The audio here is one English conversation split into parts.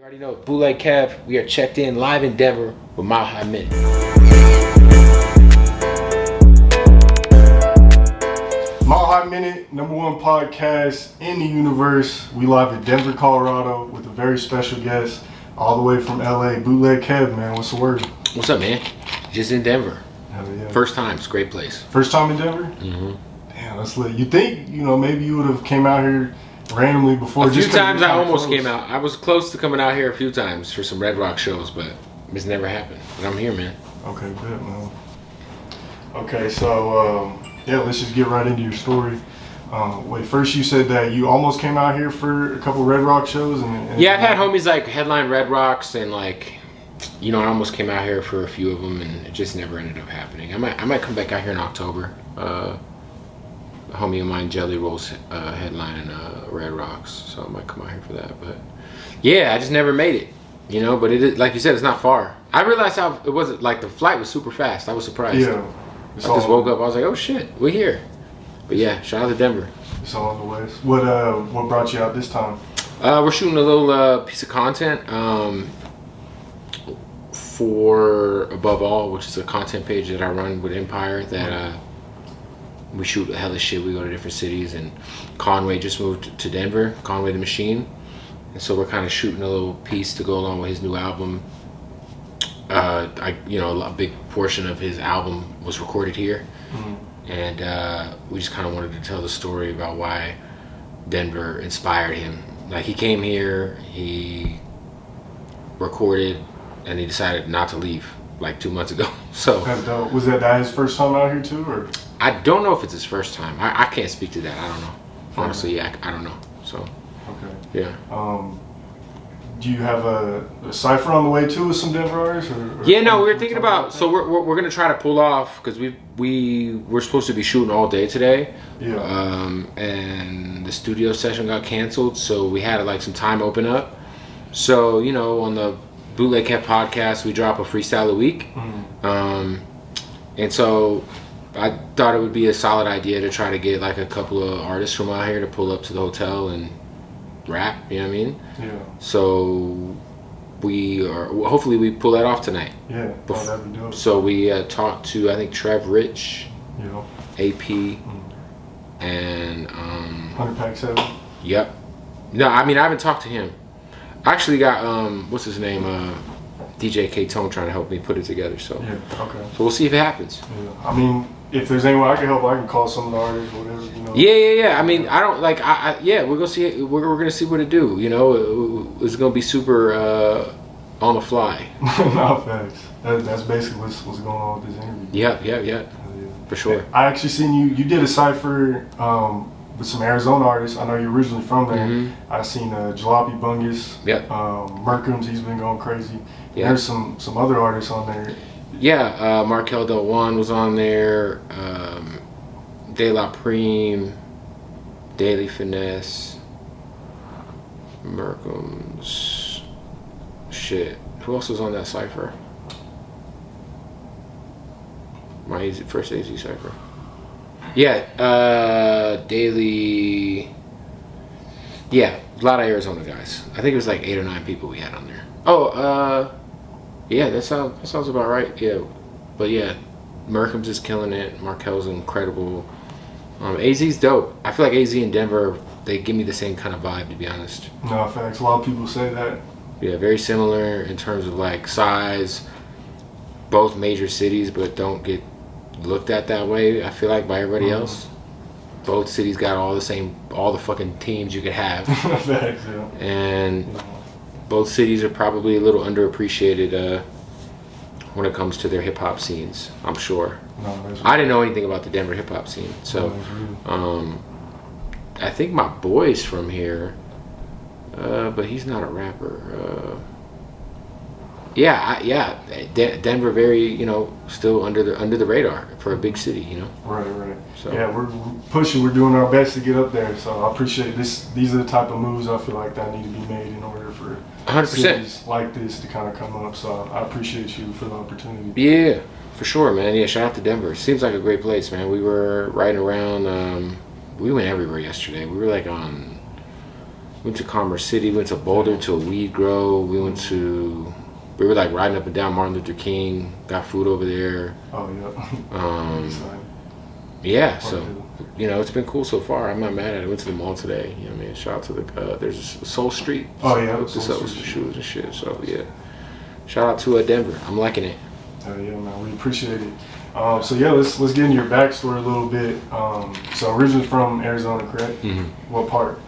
You already know, Bootleg Kev. We are checked in live in Denver with Mile High Minute. Mile High Minute, #1 podcast in the universe. We live in Denver, Colorado with a very special guest all the way from LA. Bootleg Kev, man. What's the word? What's up, man? Just in Denver. Hell yeah. First time. It's a great place. First time in Denver? Mm-hmm. Damn, that's lit. You think, maybe you would have came out here randomly before? A few times I almost came out. I was close to coming out here a few times for some Red Rock shows, but it's never happened. But I'm here, man. Okay, good, man. Okay, so yeah, let's just get right into your story. Wait, first you said that you almost came out here for a couple Red Rock shows, and yeah, I've had homies like headline Red Rocks, and like, I almost came out here for a few of them, and it just never ended up happening. I might come back out here in October. A homie of mine, Jelly Rolls, headlining Red Rocks, so I might come out here for that. But yeah, I just never made it, But it is, like you said, it's not far. I realized how it wasn't like the flight was super fast. I was surprised. Yeah, I just woke up. I was like, oh shit, we're here. But yeah, shout out to Denver. It's all on the way. What brought you out this time? We're shooting a little piece of content for Above All, which is a content page that I run with Empire that we shoot a hell of shit. We go to different cities, and Conway just moved to Denver, Conway the Machine, and so we're kind of shooting a little piece to go along with his new album. A big portion of his album was recorded here, and we just kind of wanted to tell the story about why Denver inspired him. Like, he came here, he recorded, and he decided not to leave like 2 months ago. So That's dope. Was that his first time out here too, or? I don't know if it's his first time. I can't speak to that. I don't know. Honestly, yeah, I don't know. So Okay. yeah. Do you have a cipher on the way too with some Denver artists? Or Yeah, no, we were thinking about. So we're gonna try to pull off, because we're supposed to be shooting all day today. Yeah. And the studio session got canceled, so we had like some time open up. So on the Bootleg Kev podcast, we drop a freestyle a week. And so I thought it would be a solid idea to try to get like a couple of artists from out here to pull up to the hotel and rap, you know what I mean? Yeah. So hopefully we pull that off tonight. Yeah. That'd be dope. So we talked to, I think, Trev Rich, Yeah. AP, and 100 Pack 7. Yep. No, I mean, I haven't talked to him. I actually got what's his name, DJ K-Tone, trying to help me put it together. So Yeah. Okay. so we'll see if it happens. Yeah. I mean, if there's anyone I can help, I can call some of the artists, whatever. Yeah. I mean, I don't like. Yeah, we're gonna see. We're gonna see what it do. It's gonna be super on the fly. No, facts. That's basically what's going on with this interview. Yeah. For sure. I actually seen you did a cipher with some Arizona artists. I know you're originally from there. I seen Jalopy Bungus. Yep. Merkham's, he's been going crazy. Yeah. There's some other artists on there. Yeah, Markel Del Juan was on there. De La Prime, Daily Finesse, Merkham's. Shit. Who else was on that cipher? My first AZ cipher. Yeah, Daily. Yeah, a lot of Arizona guys. I think it was like 8 or 9 people we had on there. Oh, yeah, that sounds about right. Yeah, but yeah, Merkham's is killing it. Markel's incredible. AZ's dope. I feel like AZ and Denver, they give me the same kind of vibe, to be honest. No, facts. A lot of people say that. Yeah, very similar in terms of like size. Both major cities, but don't get looked at that way, I feel like, by everybody else. Both cities got all the fucking teams you could have. Facts, yeah. And both cities are probably a little underappreciated when it comes to their hip hop scenes, I'm sure. No, I didn't know anything about the Denver hip hop scene, so I think my boy's from here, but he's not a rapper. Denver, very still under the radar for a big city, Right. So yeah, we're pushing. We're doing our best to get up there. So I appreciate this. These are the type of moves I feel like that need to be made in order for 100% cities like this to kind of come up. So I appreciate you for the opportunity. Yeah, for sure, man. Yeah, shout out to Denver. Seems like a great place, man. We were riding around. We went everywhere yesterday. We were like on Went to Commerce City, went to Boulder to a weed grow. We were like riding up and down Martin Luther King, got food over there. Oh, yeah. Yeah, so, you know, it's been cool so far. I'm not mad at it. I went to the mall today. You know what I mean? Shout out to there's Soul Street. Oh, yeah. Hooked us up with some shoes and shit. So, yeah. Shout out to Denver. I'm liking it. Oh, yeah, man. We appreciate it. So, yeah, let's get into your backstory a little bit. So, originally from Arizona, correct? Mm-hmm. What part?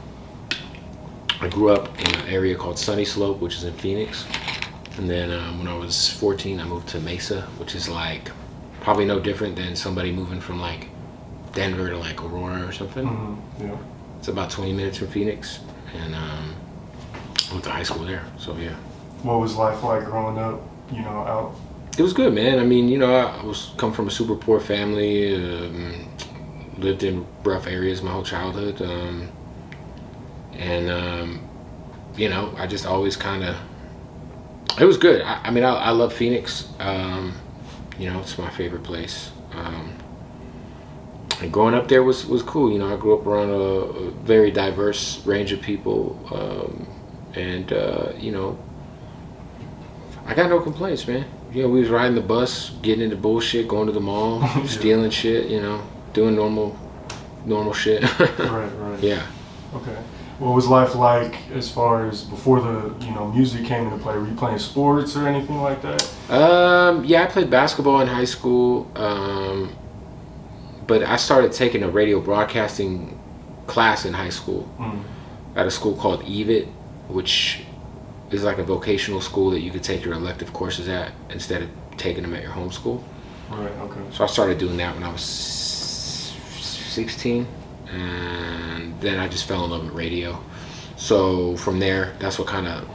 I grew up in an area called Sunny Slope, which is in Phoenix. And then when I was 14, I moved to Mesa, which is like probably no different than somebody moving from like Denver to like Aurora or something. Mm-hmm. Yeah. It's about 20 minutes from Phoenix, and I went to high school there. So yeah. What was life like growing up, you know, out? It was good, man. I mean, you know, I come from a super poor family, lived in rough areas my whole childhood, and you know, I just always kind of. It was good. I mean, I love Phoenix. You know, it's my favorite place. And growing up there was cool. You know, I grew up around a very diverse range of people, and you know, I got no complaints, man. You know, we was riding the bus, getting into bullshit, going to the mall, stealing shit. You know, doing normal shit. Right. Yeah. Okay. What was life like as far as before the music came into play? Were you playing sports or anything like that? Yeah, I played basketball in high school. But I started taking a radio broadcasting class in high school at a school called EVIT, which is like a vocational school that you could take your elective courses at instead of taking them at your home school. Right, okay. So I started doing that when I was 16, and then I just fell in love with radio. So from there, that's what kind of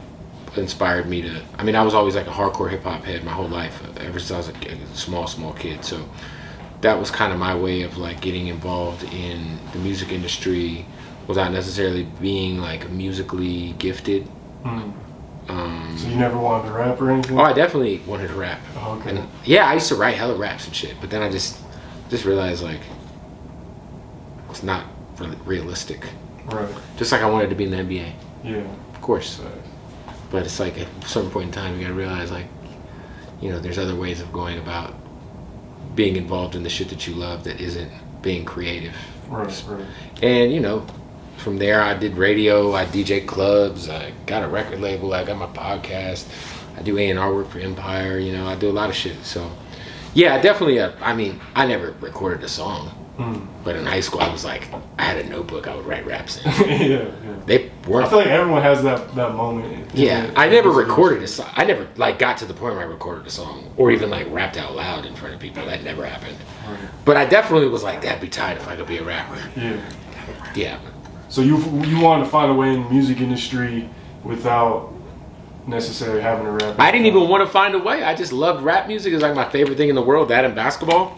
inspired me to, I mean, I was always like a hardcore hip hop head my whole life, ever since I was a small kid. So that was kind of my way of like getting involved in the music industry without necessarily being like musically gifted. So you never wanted to rap or anything? Oh, I definitely wanted to rap. Oh, okay. And yeah, I used to write hella raps and shit, but then I just realized like it's not really realistic. Right. Just like I wanted to be in the NBA. Yeah. Of course. But it's like at a certain point in time you gotta realize like, you know, there's other ways of going about being involved in the shit that you love that isn't being creative. Right. And you know, from there I did radio, I DJ clubs, I got a record label, I got my podcast, I do A&R work for Empire, you know, I do a lot of shit. So yeah, definitely, I mean, I never recorded a song, but in high school I was like, I had a notebook, I would write raps in. Yeah. They weren't. I feel like everyone has that moment. Yeah, I never recorded a song. I never like got to the point where I recorded a song or even like rapped out loud in front of people. That never happened. Right. But I definitely was like, that'd be tight if I could be a rapper. Yeah. So you wanted to find a way in the music industry without necessarily having to rap? I didn't even want to find a way. I just loved rap music. It's like my favorite thing in the world, that and basketball.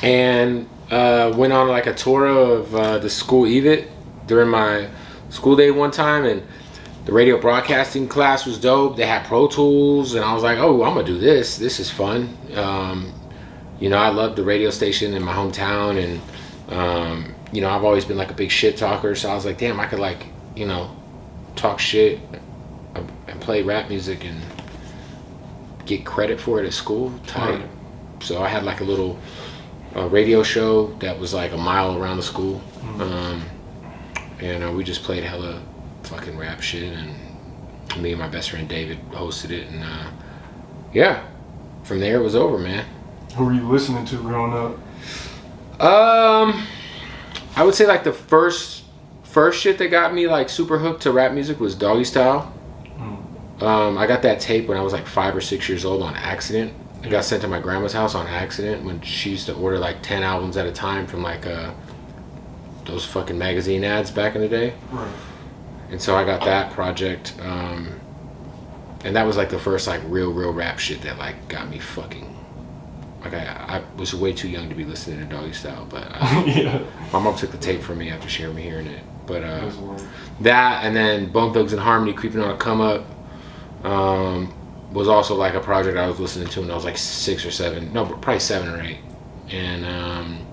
And went on like a tour of the school EVIT during my school day one time, and the radio broadcasting class was dope. They had Pro Tools, and I was like, oh, I'm gonna do this. This is fun. You know, I loved the radio station in my hometown, and you know, I've always been like a big shit talker, so I was like, damn, I could like, you know, talk shit and play rap music and get credit for it at school. Tight. So I had like a little radio show that was like a mile around the school, and we just played hella fucking rap shit, and me and my best friend David hosted it, and yeah, from there it was over, man. Who were you listening to growing up? I would say like the first shit that got me like super hooked to rap music was Doggy Style. I got that tape when I was like 5 or 6 years old on accident. It got sent to my grandma's house on accident when she used to order like 10 albums at a time from like those fucking magazine ads back in the day. Right. And so I got that project, and that was like the first like real rap shit that like got me fucking, like I was way too young to be listening to Doggy Style, but yeah. My mom took the tape from me after she heard me hearing it. But that, and then Bone Thugs and Harmony, Creeping on a Come Up, was also like a project I was listening to when I was like 6 or 7, no, probably 7 or 8, and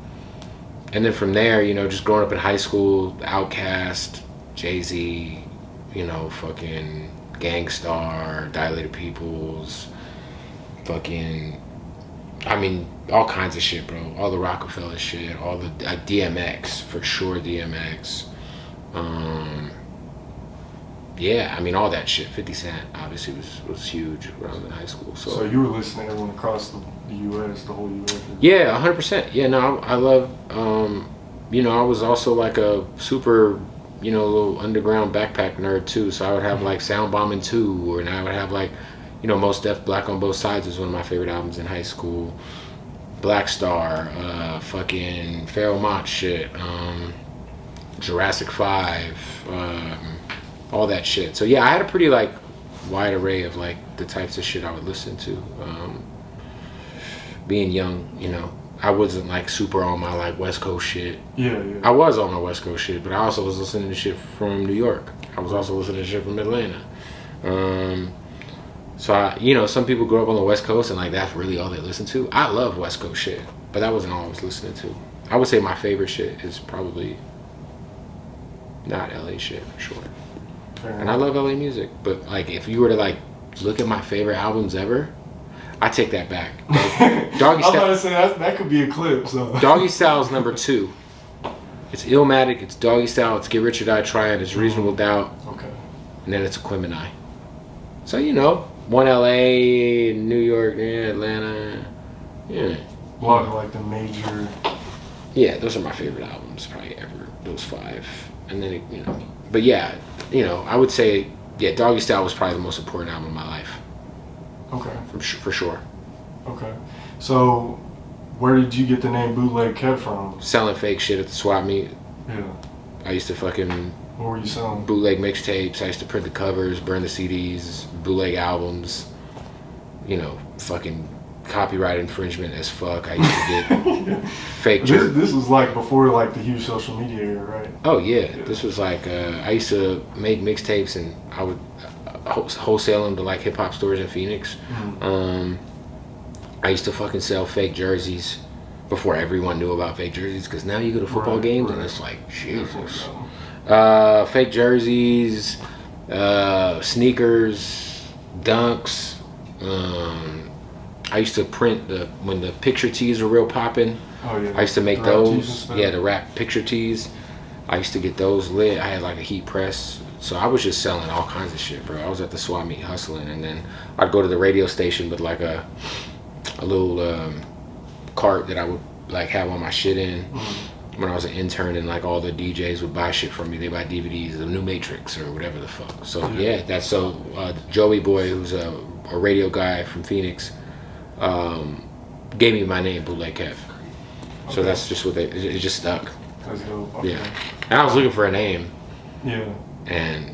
then from there, you know, just growing up in high school, Outkast, Jay-Z, you know, fucking Gangstar, Dilated Peoples, fucking, I mean, all kinds of shit, bro. All the Rockefeller shit, all the DMX, for sure, DMX. Yeah, I mean, all that shit. 50 Cent obviously was huge when I was in high school. So you were listening to everyone across the U.S., the whole U.S.? Yeah, 100%. Yeah, no, I love, you know, I was also like a super, you know, little underground backpack nerd too. So I would have like Sound Bombing 2, and I would have like, you know, Most Def Black on Both Sides was one of my favorite albums in high school. Black Star, fucking Pharoah Monch shit, Jurassic 5, all that shit. So yeah, I had a pretty like wide array of like the types of shit I would listen to. Being young, you know, I wasn't like super on my like West Coast shit. Yeah. I was on my West Coast shit, but I also was listening to shit from New York. I was also listening to shit from Atlanta. So I, you know, some people grow up on the West Coast and like that's really all they listen to. I love West Coast shit, but that wasn't all I was listening to. I would say my favorite shit is probably not LA shit for sure. And I love LA music, but like if you were to like look at my favorite albums ever, I take that back. Doggy I was Style. about to say that's, that could be a clip. So Doggy Style is number 2. It's Illmatic, it's Doggy Style, it's Get Rich or Die Trying, it's Reasonable Doubt, okay, and then it's Aquemini. So you know, one LA, New York, yeah, Atlanta, yeah. a lot of like the major. Yeah, those are my favorite albums probably ever. Those 5, and then you know, but yeah, you know, I would say yeah, Doggy Style was probably the most important album in my life. Okay. For sure. Okay. So, where did you get the name Bootleg Kev from? Selling fake shit at the swap meet. Yeah. I used to fucking What were you selling? bootleg mixtapes. I used to print the covers, burn the CDs, bootleg albums. You know, fucking copyright infringement as fuck. I used to get fake jerk. This was like before like the huge social media era, right? Oh yeah, this was like I used to make mixtapes and I would wholesale them to like hip hop stores in Phoenix. I used to fucking sell fake jerseys before everyone knew about fake jerseys, because now you go to football games and it's like Jesus. Fake jerseys, sneakers, dunks. I used to print when the picture tees were real popping. Oh yeah. I used to make the those. Yeah, the rap picture tees. I used to get those lit. I had like a heat press. So I was just selling all kinds of shit, bro. I was at the swap meet hustling, and then I'd go to the radio station with like a little cart that I would like have all my shit in. When I was an intern, and like all the DJs would buy shit from me. They buy DVDs of New Matrix or whatever the fuck. So yeah, that's so Joey Boy, who's a radio guy from Phoenix, gave me my name, Bootleg Kev. So that's just what it just stuck. That's dope. Okay. Yeah, and I was looking for a name. Yeah. And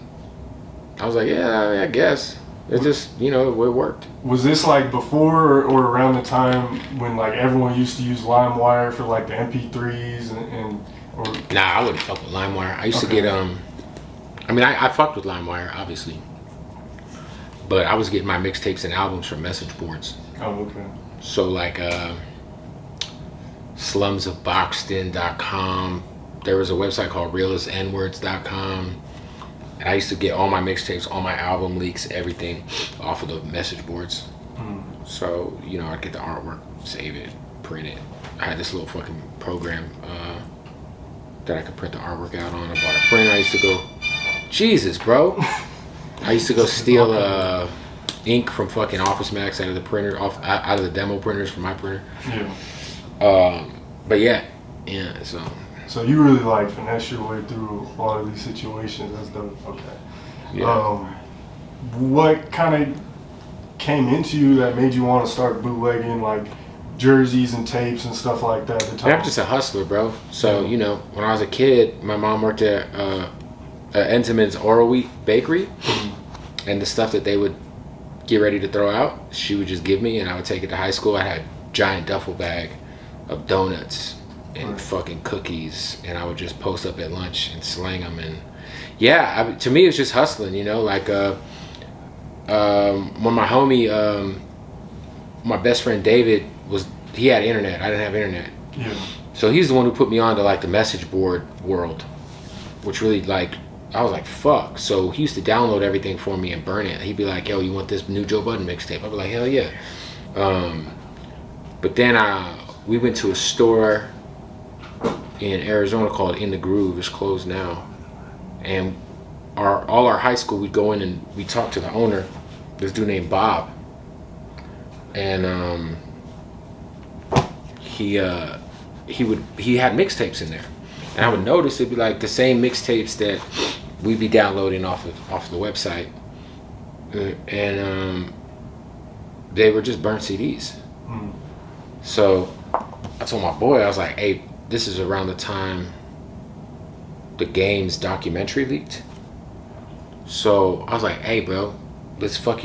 I was like, yeah, I guess. It just, you know, it worked. Was this like before or around the time when like everyone used to use LimeWire for like the MP3s or? Nah, I wouldn't fuck with LimeWire. I used to get, I mean, I fucked with LimeWire, obviously. But I was getting my mixtapes and albums from message boards. Oh, okay. So like slumsofboxton.com. There was a website called realistnwords.com. And I used to get all my mixtapes, all my album leaks, everything off of the message boards. So, you know, I'd get the artwork, save it, print it. I had this little fucking program that I could print the artwork out on. I bought a printer. I used to go, Jesus, bro. I used to go steal ink from fucking Office Max out of the printer, out of the demo printers from my printer. Yeah. But yeah, So you really like finesse your way through a lot of these situations. That's dope. Okay. Yeah. What kind of came into you that made you want to start bootlegging like jerseys and tapes and stuff like that at the time? I'm just a hustler, bro. So, you know, when I was a kid, my mom worked at Entenmann's Oral Wheat Bakery, and the stuff that they would get ready to throw out, she would just give me, and I would take it to high school. I had a giant duffel bag of donuts and fucking cookies, and I would just post up at lunch and slang them. And yeah, to me it's just hustling, you know. Like when my homie, my best friend David, he had internet. I didn't have internet. Yeah. So he's the one who put me on to like the message board world, which really like I was like, fuck. So he used to download everything for me and burn it. He'd be like, yo, you want this new Joe Budden mixtape? I'd be like, hell yeah. But then we went to a store in Arizona called In the Groove. It's closed now. And all our high school, we'd go in and we'd talk to the owner, this dude named Bob. And he had mixtapes in there. And I would notice it'd be like the same mixtapes that we'd be downloading off the website. And they were just burnt CDs. So I told my boy, I was like, hey, this is around the time the Games documentary leaked. So I was like, hey bro, let's try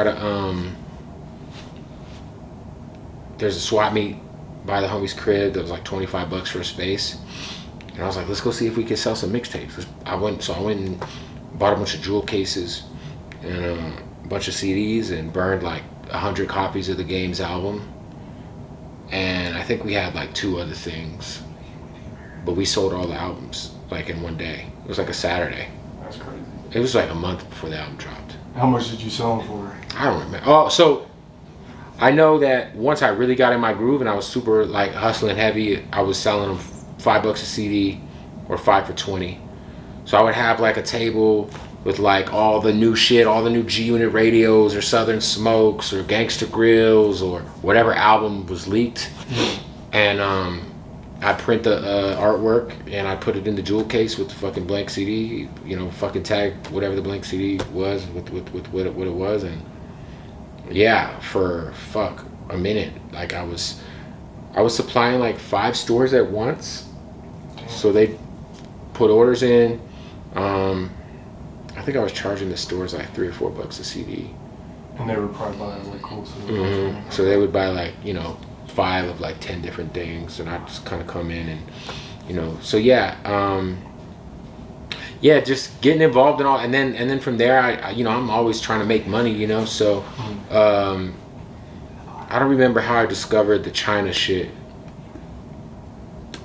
to there's a swap meet by the homie's crib that was like $25 for a space. And I was like, let's go see if we can sell some mixtapes. I went and bought a bunch of jewel cases and a bunch of CDs and burned like 100 copies of the Games album. And I think we had like 2 other things, but we sold all the albums like in one day. It was like a Saturday. That's crazy. It was like a month before the album dropped. How much did you sell them for? I don't remember. Oh, so I know that once I really got in my groove and I was super like hustling heavy, I was selling them $5 a CD or 5 for 20. So I would have like a table with like all the new shit, all the new G Unit radios or Southern Smokes or Gangsta Grills or whatever album was leaked. And I print the artwork and I put it in the jewel case with the fucking blank CD, you know, fucking tag whatever the blank CD was with what it was. And yeah, for a minute, like I was supplying like 5 stores at once. So they put orders in. I think I was charging the stores like $3 or $4 a CD. And they were probably buying like cool. So they would buy like, you know, 5 of like 10 different things, and I just kind of come in and, you know, so yeah, just getting involved in all, and then from there, I you know, I'm always trying to make money, you know, so I don't remember how I discovered the China shit.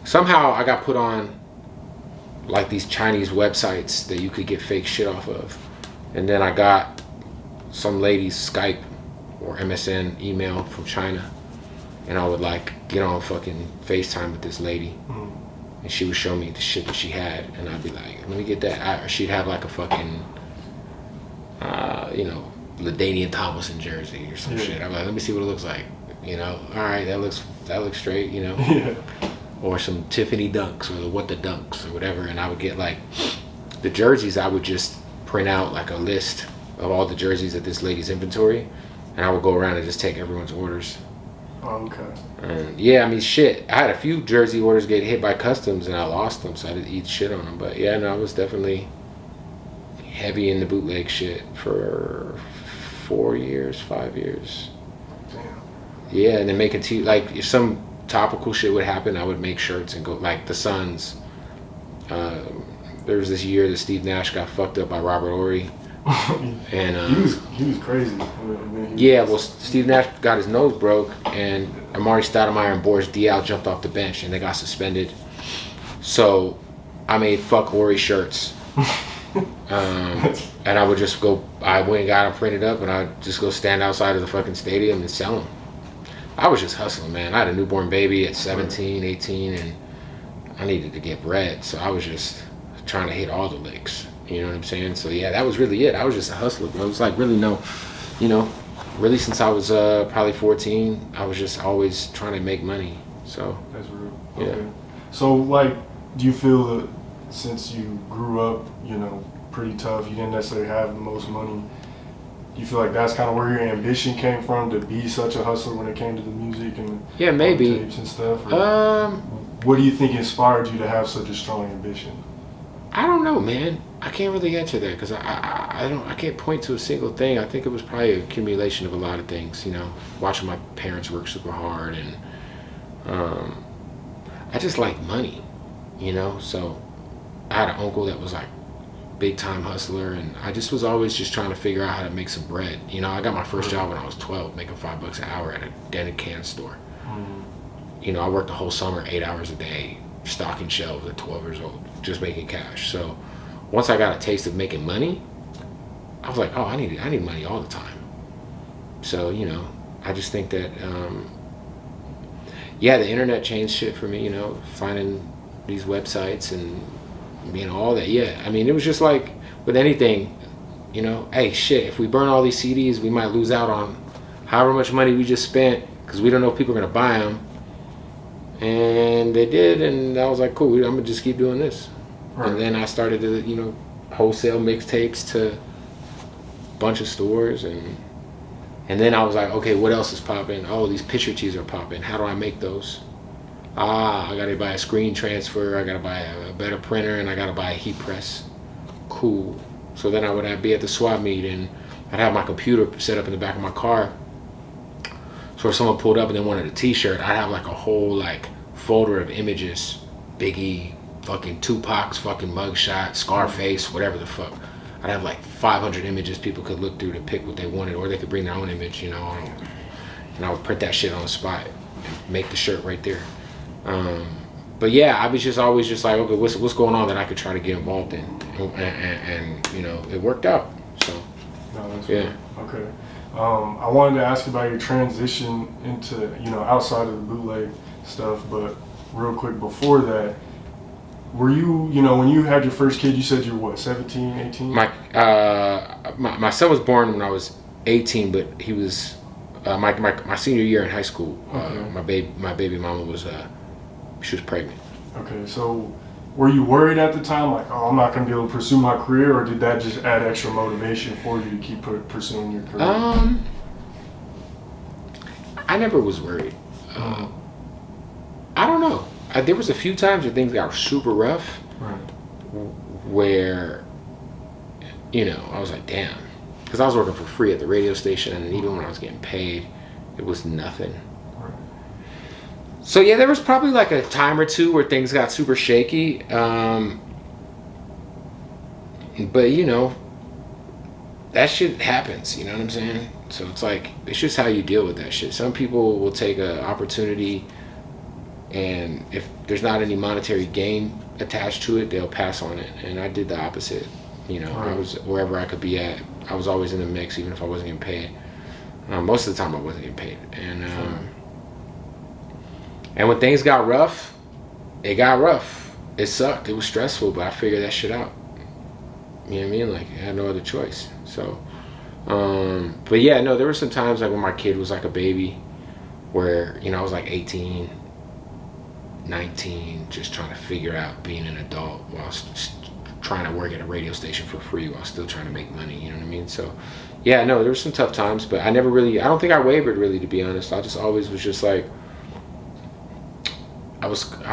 Somehow I got put on like these Chinese websites that you could get fake shit off of, and then I got some lady's Skype or MSN email from China, and I would like get on fucking FaceTime with this lady, and she would show me the shit that she had, and I'd be like, let me get that. Or she'd have like a fucking you know, LaDainian Tomlinson jersey or some shit. I'm like, let me see what it looks like, you know. All right, that looks straight, you know. Or some Tiffany Dunks or the What the Dunks or whatever, and I would get like the jerseys. I would just print out like a list of all the jerseys at this lady's inventory, and I would go around and just take everyone's orders. Oh, okay. And yeah, I mean, shit, I had a few jersey orders get hit by customs and I lost them, so I didn't eat shit on them. But yeah, no, I was definitely heavy in the bootleg shit for 4 years, 5 years. Damn. Yeah, and then making like if some topical shit would happen, I would make shirts and go like the Suns. There was this year that Steve Nash got fucked up by Robert Horry, and he was crazy. Yeah, well, Steve Nash got his nose broke, and Amari Stoudemire and Boris Diaw jumped off the bench, and they got suspended. So I made fuck Horry shirts, and I would just go. I went and got them printed up, and I'd just go stand outside of the fucking stadium and sell them. I was just hustling, man. I had a newborn baby at 17, 18, and I needed to get bread. So I was just trying to hit all the licks. You know what I'm saying? So yeah, that was really it. I was just a hustler. It was like really really since I was probably 14, I was just always trying to make money. So that's real. Yeah. Okay. So like, do you feel that since you grew up, you know, pretty tough, you didn't necessarily have the most money, you feel like that's kind of where your ambition came from, to be such a hustler when it came to the music and maybe tapes and stuff? Or what do you think inspired you to have such a strong ambition? I don't know, man. I can't really answer that because I can't point to a single thing. I think it was probably an accumulation of a lot of things, you know, watching my parents work super hard, and I just like money, you know. So I had an uncle that was like big time hustler, and I just was always just trying to figure out how to make some bread. You know, I got my first job when I was 12, making $5 an hour at a dented can store. You know, I worked the whole summer, 8 hours a day, stocking shelves at 12 years old, just making cash. So once I got a taste of making money, I was like, oh, I need money all the time. So, you know, I just think that, yeah, the internet changed shit for me, you know, finding these websites and, you know, all that. Yeah, I mean, it was just like with anything, you know, hey, shit, if we burn all these CDs, we might lose out on however much money we just spent because we don't know if people are going to buy them. And they did, and I was like, cool, I'm going to just keep doing this. Right. And then I started to, you know, wholesale mixtapes to a bunch of stores, and then I was like, okay, what else is popping? Oh, these picture tees are popping. How do I make those? I gotta buy a screen transfer, I gotta buy a better printer, and I gotta buy a heat press. Cool. So then I would be at the swap meet, and I'd have my computer set up in the back of my car. So if someone pulled up and they wanted a t-shirt, I'd have like a whole like folder of images. Biggie, fucking Tupac's fucking mugshot, Scarface, whatever the fuck. I'd have like 500 images people could look through to pick what they wanted, or they could bring their own image, you know. And I would print that shit on the spot and make the shirt right there. But yeah, I was just always just like, okay, what's going on that I could try to get involved in, and you know, it worked out. So no, that's yeah. Cool. Okay. I wanted to ask about your transition into, you know, outside of the bootleg stuff, but real quick before that, were you, you know, when you had your first kid, you said you were what, 17, 18? My son was born when I was 18, but he was my senior year in high school. Okay. My baby mama was she was pregnant. Okay, so were you worried at the time, like, oh, I'm not gonna be able to pursue my career, or did that just add extra motivation for you to keep pursuing your career? I never was worried. I don't know. There was a few times where things got super rough, right, where, you know, I was like, damn, because I was working for free at the radio station, and even when I was getting paid, it was nothing. Right. So yeah, there was probably like a time or two where things got super shaky, but you know, that shit happens, you know what I'm saying? So it's like, it's just how you deal with that shit. Some people will take an opportunity, and if there's not any monetary gain attached to it, they'll pass on it. And I did the opposite. You know, I was wherever I could be at. I was always in the mix, even if I wasn't getting paid. Most of the time, I wasn't getting paid. And when things got rough, it got rough. It sucked. It was stressful, but I figured that shit out. You know what I mean? Like, I had no other choice. So, but yeah, no, there were some times like when my kid was like a baby, where, you know, I was like 18. 19, just trying to figure out being an adult while trying to work at a radio station for free while still trying to make money, you know what I mean? So yeah, no, there were some tough times, but I don't think I wavered really, to be honest. I just always was just like, I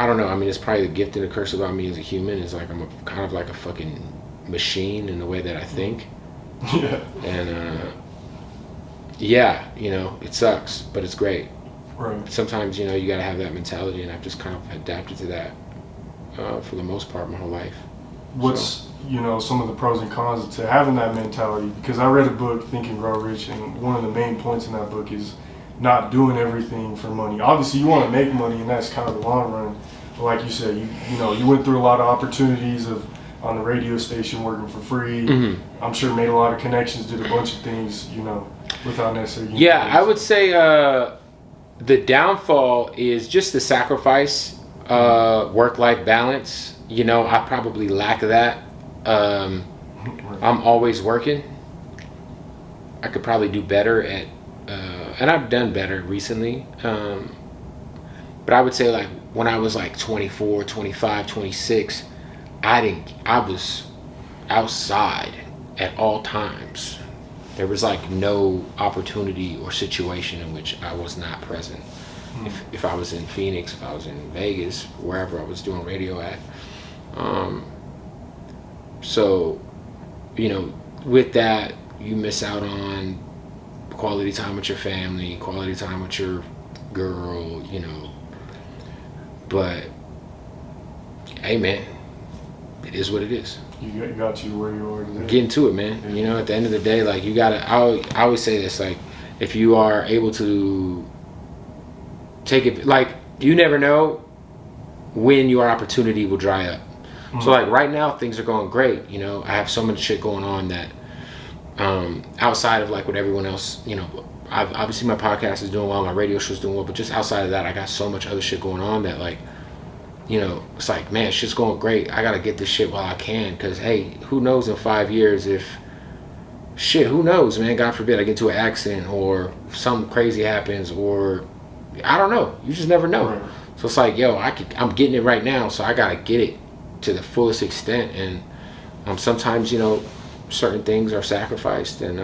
don't know, I mean, it's probably the gift and the curse about me as a human, is like I'm kind of like a fucking machine in the way that I think. Yeah. And yeah, you know, it sucks, but it's great. Right. Sometimes, you know, you gotta have that mentality, and I've just kind of adapted to that for the most part my whole life. What's, you know, some of the pros and cons to having that mentality? Because I read a book, Think and Grow Rich, and one of the main points in that book is not doing everything for money. Obviously, you want to make money, and that's kind of the long run. But like you said, you know, you went through a lot of opportunities on the radio station working for free. Mm-hmm. I'm sure made a lot of connections, did a bunch of things, you know, without necessarily. Yeah, I would say the downfall is just the sacrifice, work-life balance. You know, I probably lack that. I'm always working. I could probably do better at, and I've done better recently. But I would say, like, when I was like 24, 25, 26, I was outside at all times. There was like no opportunity or situation in which I was not present. If I was in Phoenix, if I was in Vegas, wherever I was doing radio at. So, you know, with that, you miss out on quality time with your family, quality time with your girl, you know. But, hey man, it is what it is. You got you where you are today. Get into it, man. Yeah. You know, at the end of the day, like, you gotta, I always say this, like, if you are able to take it, like, you never know when your opportunity will dry up. So like right now things are going great, you know. I have so much shit going on that outside of like what everyone else, you know, obviously my podcast is doing well, my radio show's doing well, but just outside of that I got so much other shit going on that like, you know, it's like, man, shit's going great. I gotta get this shit while I can, because hey, who knows in 5 years if shit, who knows, man, God forbid I get into an accident or something crazy happens, or I don't know, you just never know. Right. So it's like, yo, I'm getting it right now, so I gotta get it to the fullest extent. And sometimes, you know, certain things are sacrificed, and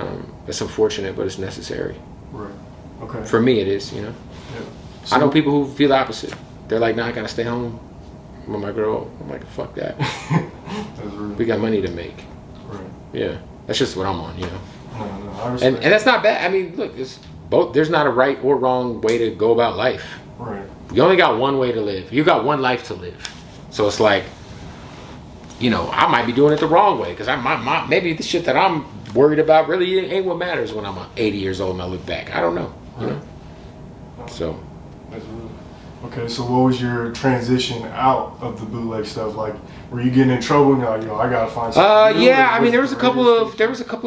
it's unfortunate, but it's necessary. Right. Okay. For me it is, you know. Yeah. So, I know people who feel the opposite. They're like, nah, I gotta stay home with my girl. I'm like, fuck that. We got money to make. Right. Yeah, that's just what I'm on, you know. No, I respect. And that's not bad. I mean, look, it's both. There's not a right or wrong way to go about life. Right. You only got one way to live. You got one life to live. So it's like, you know, I might be doing it the wrong way, because maybe the shit that I'm worried about really ain't what matters when I'm 80 years old and I look back. I don't know. You know. So. That's real. Okay, so what was your transition out of the bootleg stuff? Like, were you getting in trouble? Now, you know, I gotta find something. Yeah, I mean, there was a couple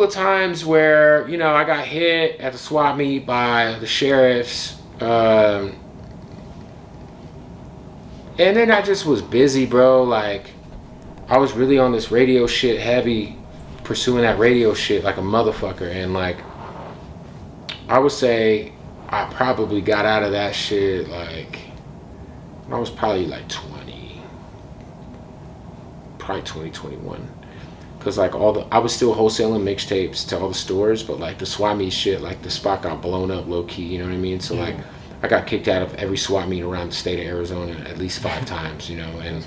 of times where, you know, I got hit at the swap meet by the sheriffs, and then I just was busy, bro. Like, I was really on this radio shit heavy, pursuing that radio shit like a motherfucker, and like, I would say I probably got out of that shit like, I was probably like 20, probably 2021. Cause like I was still wholesaling mixtapes to all the stores, but like the swap meet shit, like the spot got blown up low key, you know what I mean? So like, I got kicked out of every swap meet around the state of Arizona at least 5 times, you know, and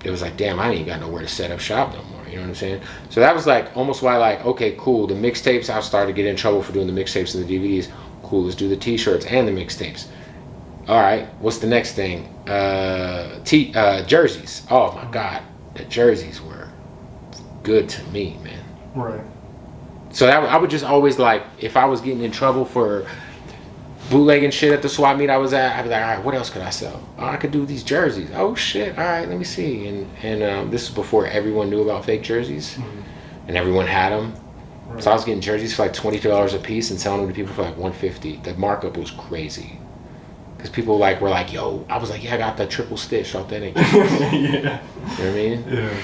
it was like, damn, I ain't got nowhere to set up shop no more, you know what I'm saying? So that was like almost why, like, okay, cool, the mixtapes, I started to get in trouble for doing the mixtapes and the DVDs. Cool, let's do the t-shirts and the mixtapes. All right, what's the next thing? Jerseys. Oh my God, the jerseys were good to me, man. Right. So that I would just always, like, if I was getting in trouble for bootlegging shit at the swap meet I was at, I'd be like, all right, what else could I sell? Oh, I could do these jerseys. Oh shit, all right, let me see. And this was before everyone knew about fake jerseys, and everyone had them. Right. So I was getting jerseys for like $22 a piece and selling them to people for like $150. The markup was crazy. Because people like were like, yo, I was like, yeah, I got the triple stitch authentic. Yeah. You know what I mean? Yeah.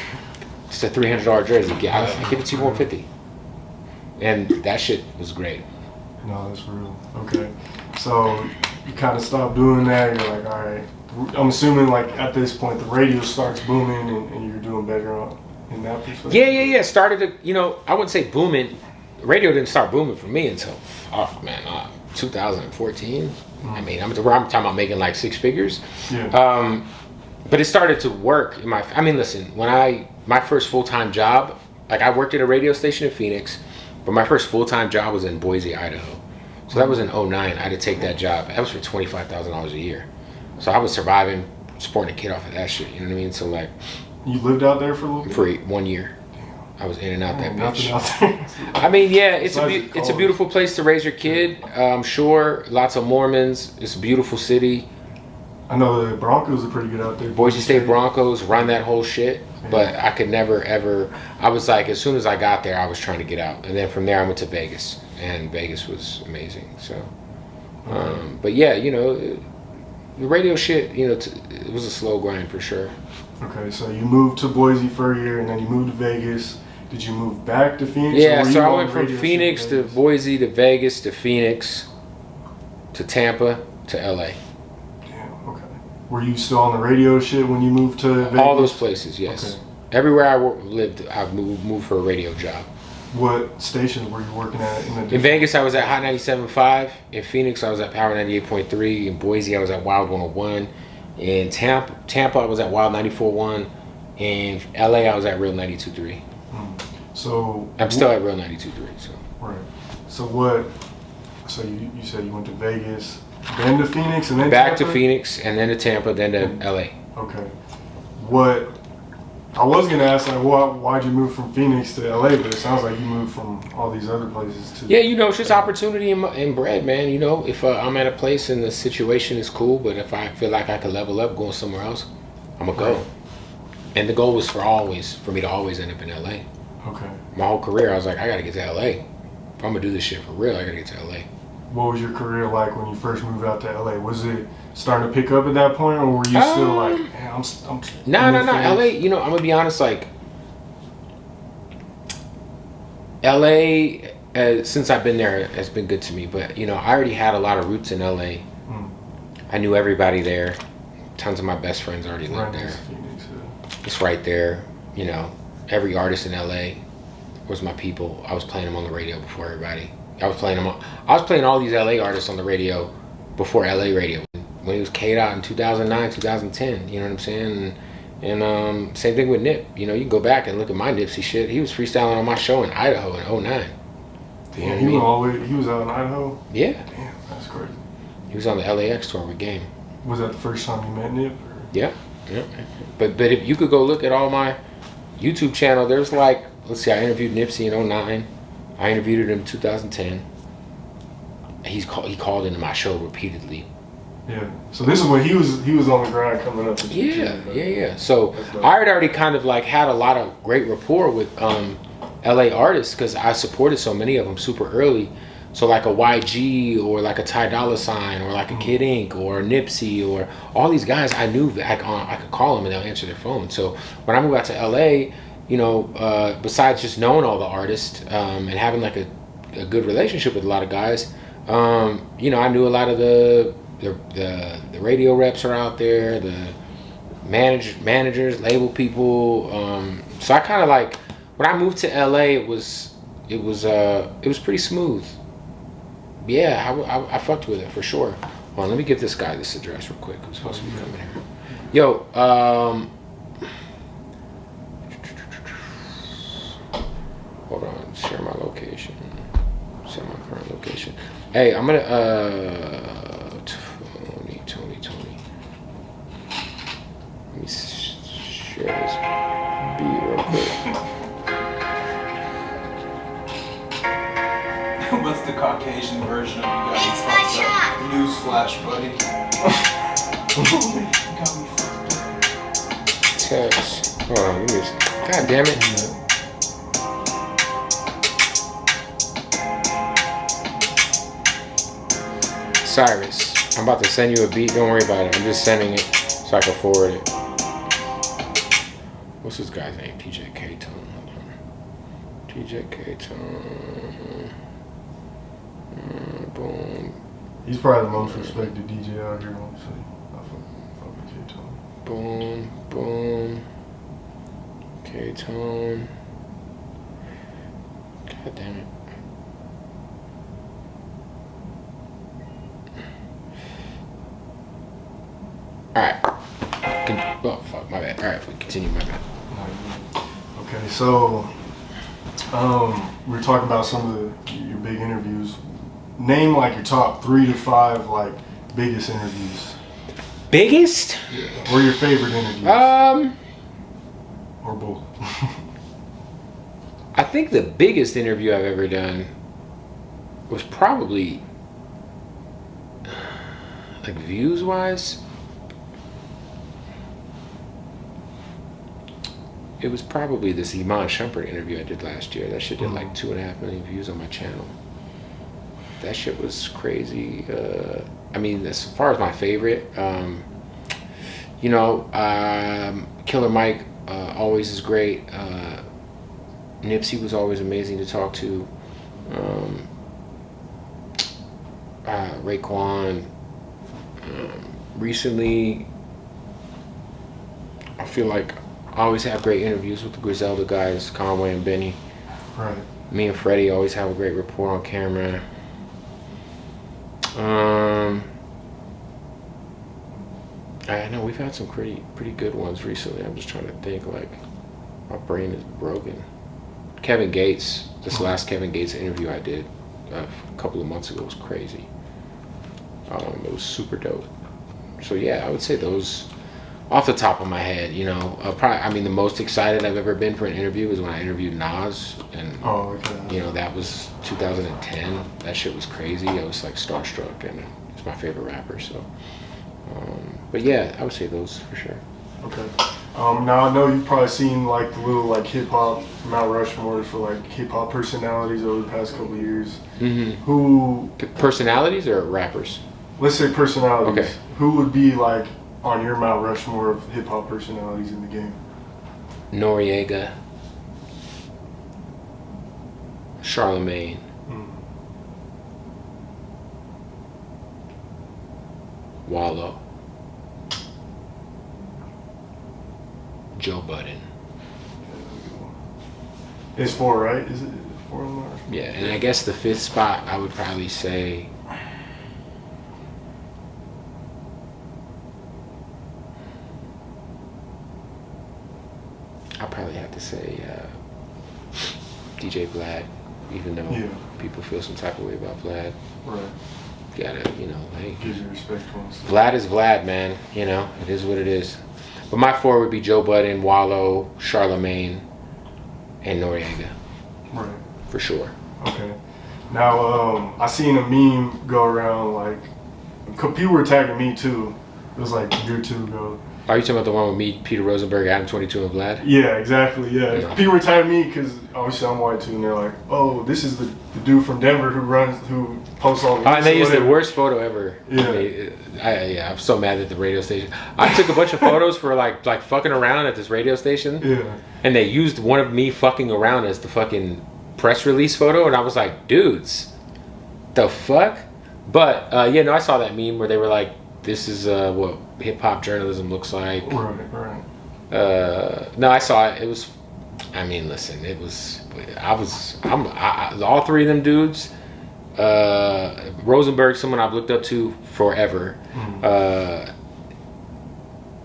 Just a $300 jersey. I give it to you $150. And that shit was great. No, that's real. Okay. So you kind of stopped doing that. You're like, all right. I'm assuming like at this point the radio starts booming and you're doing better in that perspective. Yeah. Started to, you know, I wouldn't say booming. Radio didn't start booming for me until, 2014. I mean, I'm talking about making like 6 figures. Yeah. But it started to work in listen, when my first full-time job, like I worked at a radio station in Phoenix, but my first full-time job was in Boise, Idaho. So that was in 2009. I had to take that job. That was for $25,000 a year. So I was surviving, supporting a kid off of that shit. You know what I mean? So like, you lived out there for a little bit? For 1 year. I was in and out that bitch. I mean, yeah, it's a beautiful place to raise your kid. I'm sure lots of Mormons. It's a beautiful city. I know the Broncos are pretty good out there. Boise State Broncos run that whole shit. Yeah. But I could never ever. I was like, as soon as I got there, I was trying to get out, and then from there I went to Vegas, and Vegas was amazing. So, but yeah, you know, the radio shit, you know, it was a slow grind for sure. Okay, so you moved to Boise for a year, and then you moved to Vegas. Did you move back to Phoenix? Yeah, so I went from Phoenix to Boise to Vegas to Phoenix to Tampa to LA. Damn, okay. Were you still on the radio shit when you moved to Vegas? All those places, yes. Okay. Everywhere I lived, I moved for a radio job. What stations were you working at? In Vegas, I was at Hot 97.5. In Phoenix, I was at Power 98.3. In Boise, I was at Wild 101. In Tampa, I was at Wild 94.1. In LA, I was at Real 92.3. So I'm still at Real 92.3. So right. So what? So you said you went to Vegas, then to Phoenix, and then back to Phoenix, and then to Tampa, then to LA. Okay. What I was gonna ask like, why'd you move from Phoenix to LA? But it sounds like you moved from all these other places too. Yeah, you know, it's just opportunity and bread, man. You know, if I'm at a place and the situation is cool, but if I feel like I could level up going somewhere else, I'm gonna go. And the goal was for me to always end up in LA. Okay. My whole career, I was like, I gotta get to LA. If I'm gonna do this shit for real, I gotta get to LA. What was your career like when you first moved out to LA? Was it starting to pick up at that point, or were you still like, man, I'm No. LA, you know, I'm gonna be honest, like, LA, since I've been there, has been good to me. But, you know, I already had a lot of roots in LA. I knew everybody there. Tons of my best friends already lived there. It's right there. You know, every artist in LA was my people. I was playing them on the radio before everybody. I was playing all these LA artists on the radio before LA radio. When it was K-Dot in 2009, 2010, you know what I'm saying? And same thing with Nip. You know, you can go back and look at my Nipsey shit. He was freestyling on my show in Idaho in 2009. Damn, he was out in Idaho? Yeah. Damn, that's crazy. He was on the LAX tour with Game. Was that the first time you met Nip? Or? Yeah. But if you could go look at all my YouTube channel, there's like, let's see, I interviewed Nipsey in 2009. I interviewed him in 2010. He called into my show repeatedly. Yeah. So this is when he was on the grind coming up. Yeah. So I had already kind of like had a lot of great rapport with LA artists because I supported so many of them super early. So like a YG or like a Ty Dolla $ign or like a Kid Ink or Nipsey or all these guys, I knew that I could call them and they'll answer their phone. So when I moved out to LA, you know, besides just knowing all the artists and having like a good relationship with a lot of guys, you know, I knew a lot of the radio reps are out there, the managers, label people. So I kind of like when I moved to LA, it was pretty smooth. Yeah, I fucked with it for sure. Hold on, let me give this guy this address real quick. Who's supposed to be coming here? Yo, hold on, share my location. Share my current location. Hey, I'm gonna Tony. Let me share this beat real quick. What's the Caucasian version of you got me fucked up? Newsflash, buddy. You got me fucked up. Text. Hold on, give me this. God damn it. Cyrus, I'm about to send you a beat. Don't worry about it. I'm just sending it so I can forward it. What's this guy's name? TJ K-Tone. Hold on. TJ K-Tone. Boom. He's probably the most respected DJ out here. I fuck with K-Tone. Boom. K-Tone. God damn it. Alright. Oh, fuck, my bad. Alright, we continue, my bad. Okay, so we were talking about some of your big interviews. Name like your top 3 to 5 like biggest interviews. Biggest? Or your favorite interviews. Or both. I think the biggest interview I've ever done was probably, like views-wise, it was probably this Iman Shumpert interview I did last year. That shit did like 2.5 million views on my channel. That shit was crazy. I mean, as far as my favorite, you know, Killer Mike always is great. Nipsey was always amazing to talk to. Raekwon. Recently, I feel like I always have great interviews with the Griselda guys, Conway and Benny. Right. Me and Freddie always have a great rapport on camera. I know we've had some pretty good ones recently. I'm just trying to think, like, my brain is broken. Kevin Gates, this last Kevin Gates interview I did a couple of months ago was crazy. It was super dope. So yeah, I would say those Off the top of my head, you know, probably, I mean, the most excited I've ever been for an interview was when I interviewed Nas, and you know, that was 2010. That shit was crazy. I was like starstruck, and he's my favorite rapper. So, but yeah, I would say those for sure. Okay. Now I know you've probably seen like the little like hip hop Mount Rushmore for like hip hop personalities over the past couple of years. Mm-hmm. Who personalities or rappers? Let's say personalities. Okay. Who would be like on your Mount Rushmore of hip hop personalities in the game? Noriega, Charlemagne, Wallow, Joe Budden. It's 4, right? Is it 4 on Mars? Yeah, and I guess the 5th spot I would probably say I'll probably have to say DJ Vlad, even though people feel some type of way about Vlad. Right. Gotta, you know, hey. Give your respect to him. Vlad is Vlad, man. You know, it is what it is. But my 4 would be Joe Budden, Wallow, Charlemagne, and Noriega. Right. For sure. Okay. Now, I seen a meme go around, like, people were tagging me too. It was like a year or two ago. Are you talking about the one with me, Peter Rosenberg, Adam 22, and Vlad? Yeah, exactly, yeah. People were tagging me because obviously I'm white too, and they're like, oh, this is the dude from Denver who posts all the and they used the worst photo ever. Yeah. I'm so mad at the radio station. I took a bunch of photos for like fucking around at this radio station. Yeah. And they used one of me fucking around as the fucking press release photo, and I was like, dudes, the fuck? But I saw that meme where they were like, this is what hip hop journalism looks like. Right. No, I saw it. It was, I mean, listen, it was. I'm all 3 of them dudes. Rosenberg, someone I've looked up to forever.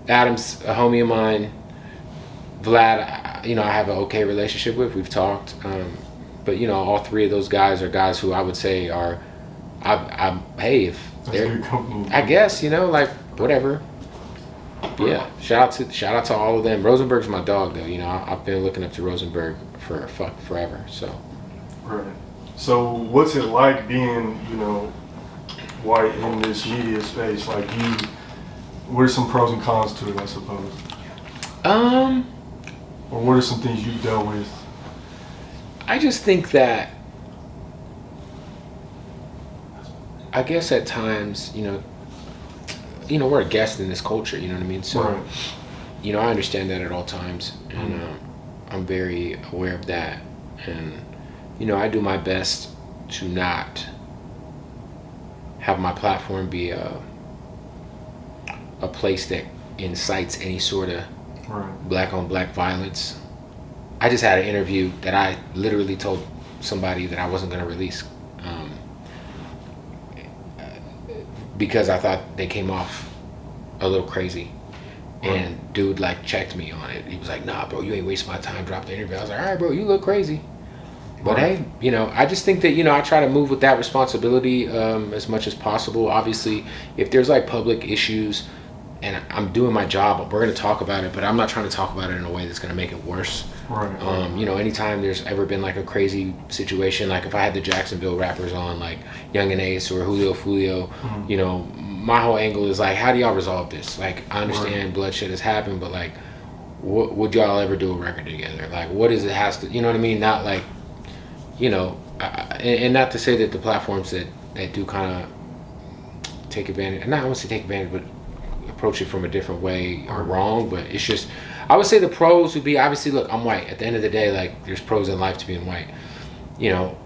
Adam's a homie of mine. Vlad, you know, I have an okay relationship with. We've talked, but you know, all 3 of those guys are guys who I would say are. Hey, if they're, I guess, you know, like whatever. Yeah, shout out to all of them. Rosenberg's my dog, though. You know, I've been looking up to Rosenberg for forever. So. Right. So, what's it like being, you know, white in this media space? Like, what are some pros and cons to it, I suppose? Or what are some things you've dealt with? I just think that, I guess at times, you know, we're a guest in this culture, you know what I mean? So, you know, I understand that at all times, and I'm very aware of that. And, you know, I do my best to not have my platform be a place that incites any sort of black on black violence. I just had an interview that I literally told somebody that I wasn't going to release. Because I thought they came off a little crazy. And dude like checked me on it. He was like, nah, bro, you ain't wasting my time, drop the interview. I was like, all right, bro, you look crazy. But hey, you know, I just think that, you know, I try to move with that responsibility as much as possible. Obviously, if there's like public issues and I'm doing my job, we're going to talk about it, but I'm not trying to talk about it in a way that's going to make it worse. You know, anytime there's ever been like a crazy situation, like if I had the Jacksonville rappers on, like Young and Ace or Julio Fulio, you know, my whole angle is like, how do y'all resolve this? Like, I understand bloodshed has happened, but like, would y'all ever do a record together? Like, what is it has to, you know what I mean? Not like, you know, and not to say that the platforms that do kind of take advantage, not I want to say take advantage, but approach it from a different way are wrong, but it's just, I would say the pros would be, obviously, look, I'm white. At the end of the day, like, there's pros in life to being white. You know,